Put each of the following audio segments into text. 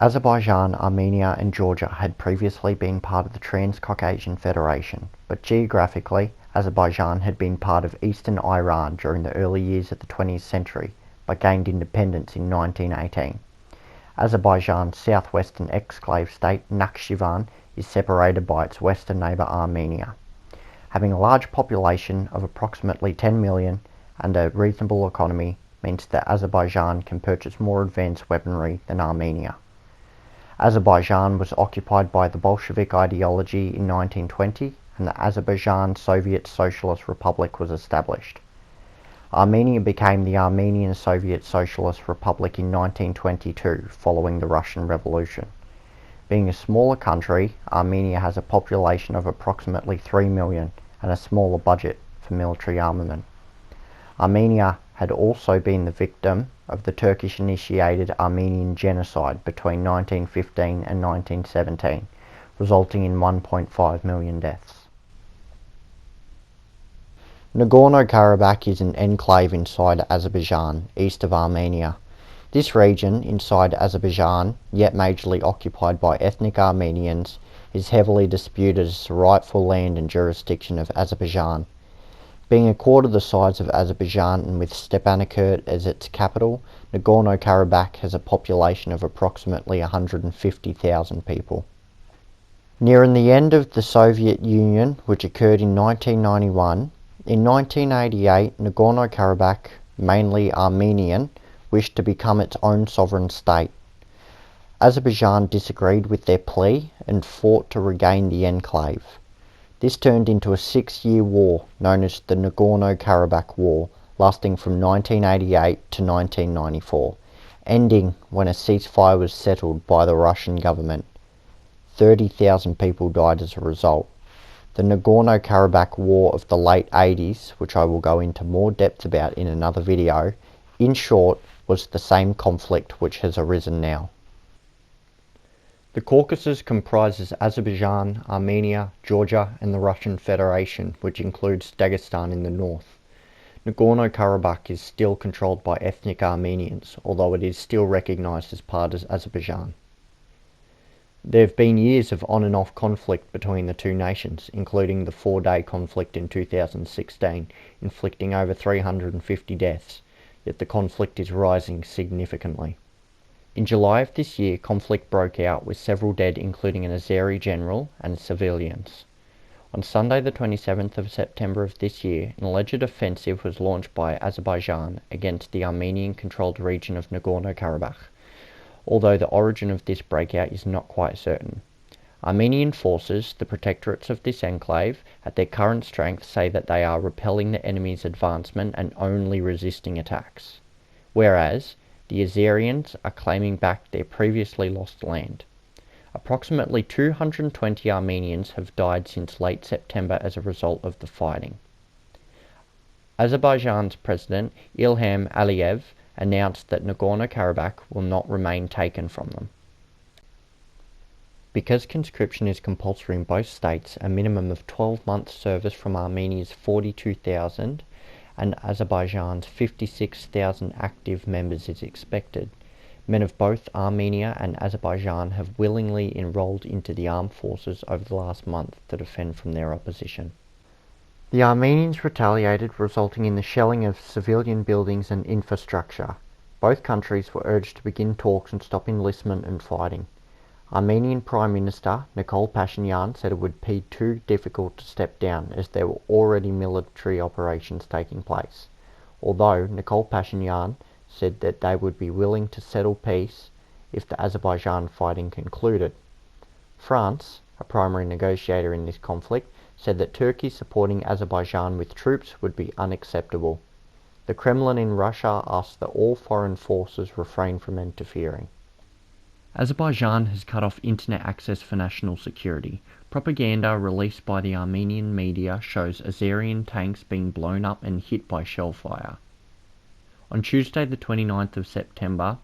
Azerbaijan, Armenia and Georgia had previously been part of the Trans-Caucasian Federation, but geographically, Azerbaijan had been part of eastern Iran during the early years of the 20th century, but gained independence in 1918. Azerbaijan's southwestern exclave state, Nakhchivan, is separated by its western neighbour Armenia. Having a large population of approximately 10 million and a reasonable economy means that Azerbaijan can purchase more advanced weaponry than Armenia. Azerbaijan was occupied by the Bolshevik ideology in 1920 and the Azerbaijan Soviet Socialist Republic was established. Armenia became the Armenian Soviet Socialist Republic in 1922 following the Russian Revolution. Being a smaller country, Armenia has a population of approximately 3 million and a smaller budget for military armament. Armenia had also been the victim of the Turkish-initiated Armenian genocide between 1915 and 1917, resulting in 1.5 million deaths. Nagorno-Karabakh is an enclave inside Azerbaijan, east of Armenia. This region, inside Azerbaijan, yet majorly occupied by ethnic Armenians, is heavily disputed as the rightful land and jurisdiction of Azerbaijan. Being a quarter the size of Azerbaijan and with Stepanakert as its capital, Nagorno-Karabakh has a population of approximately 150,000 people. Nearing the end of the Soviet Union, which occurred in 1991, in 1988 Nagorno-Karabakh, mainly Armenian, wished to become its own sovereign state. Azerbaijan disagreed with their plea and fought to regain the enclave. This turned into a 6-year war known as the Nagorno-Karabakh War, lasting from 1988 to 1994, ending when a ceasefire was settled by the Russian government. 30,000 people died as a result. The Nagorno-Karabakh War of the late 80s, which I will go into more depth about in another video, in short, was the same conflict which has arisen now. The Caucasus comprises Azerbaijan, Armenia, Georgia and the Russian Federation, which includes Dagestan in the north. Nagorno-Karabakh is still controlled by ethnic Armenians, although it is still recognised as part of Azerbaijan. There have been years of on and off conflict between the two nations, including the 4-day conflict in 2016, inflicting over 350 deaths, yet the conflict is rising significantly. In July of this year, conflict broke out with several dead, including an Azeri general and civilians. On Sunday the 27th of September of this year, an alleged offensive was launched by Azerbaijan against the Armenian-controlled region of Nagorno-Karabakh, although the origin of this breakout is not quite certain. Armenian forces, the protectorates of this enclave, at their current strength say that they are repelling the enemy's advancement and only resisting attacks, whereas the Azerians are claiming back their previously lost land. Approximately 220 Armenians have died since late September as a result of the fighting. Azerbaijan's president, Ilham Aliyev, announced that Nagorno-Karabakh will not remain taken from them. Because conscription is compulsory in both states, a minimum of 12 months service from Armenia's 42,000 and Azerbaijan's 56,000 active members is expected. Men of both Armenia and Azerbaijan have willingly enrolled into the armed forces over the last month to defend from their opposition. The Armenians retaliated, resulting in the shelling of civilian buildings and infrastructure. Both countries were urged to begin talks and stop enlistment and fighting. Armenian Prime Minister Nikol Pashinyan said it would be too difficult to step down as there were already military operations taking place, although Nikol Pashinyan said that they would be willing to settle peace if the Azerbaijan fighting concluded. France, a primary negotiator in this conflict, said that Turkey supporting Azerbaijan with troops would be unacceptable. The Kremlin in Russia asked that all foreign forces refrain from interfering. Azerbaijan has cut off internet access for national security. Propaganda released by the Armenian media shows Azerian tanks being blown up and hit by shellfire. On Tuesday the 29th of September,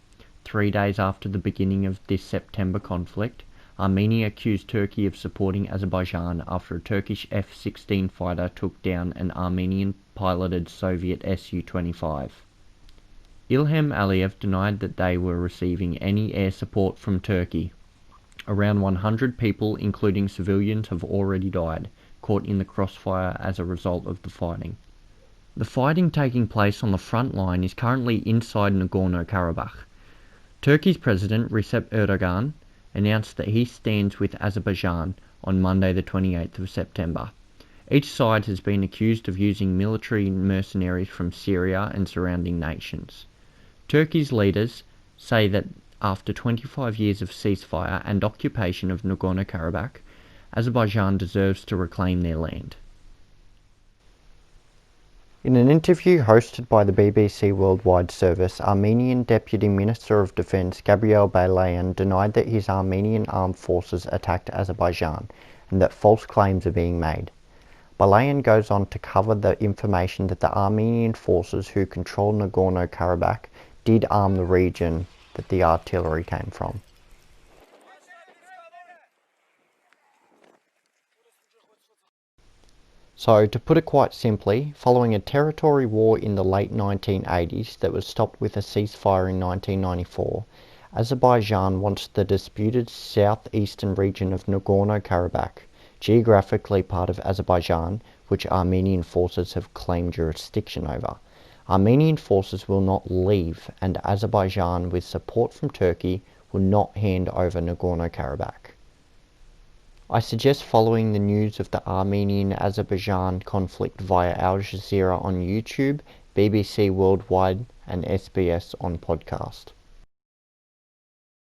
3 days after the beginning of this September conflict, Armenia accused Turkey of supporting Azerbaijan after a Turkish F-16 fighter took down an Armenian-piloted Soviet Su-25. Ilham Aliyev denied that they were receiving any air support from Turkey. Around 100 people, including civilians, have already died, caught in the crossfire as a result of the fighting. The fighting taking place on the front line is currently inside Nagorno-Karabakh. Turkey's President Recep Erdogan announced that he stands with Azerbaijan on Monday the 28th of September. Each side has been accused of using military mercenaries from Syria and surrounding nations. Turkey's leaders say that after 25 years of ceasefire and occupation of Nagorno-Karabakh, Azerbaijan deserves to reclaim their land. In an interview hosted by the BBC Worldwide Service, Armenian Deputy Minister of Defence Gabriel Balayan denied that his Armenian armed forces attacked Azerbaijan and that false claims are being made. Balayan goes on to cover the information that the Armenian forces who control Nagorno-Karabakh did arm the region that the artillery came from. So, to put it quite simply, following a territory war in the late 1980s that was stopped with a ceasefire in 1994, Azerbaijan wants the disputed southeastern region of Nagorno-Karabakh, geographically part of Azerbaijan, which Armenian forces have claimed jurisdiction over. Armenian forces will not leave, and Azerbaijan, with support from Turkey, will not hand over Nagorno-Karabakh. I suggest following the news of the Armenian-Azerbaijan conflict via Al Jazeera on YouTube, BBC Worldwide and SBS on podcast.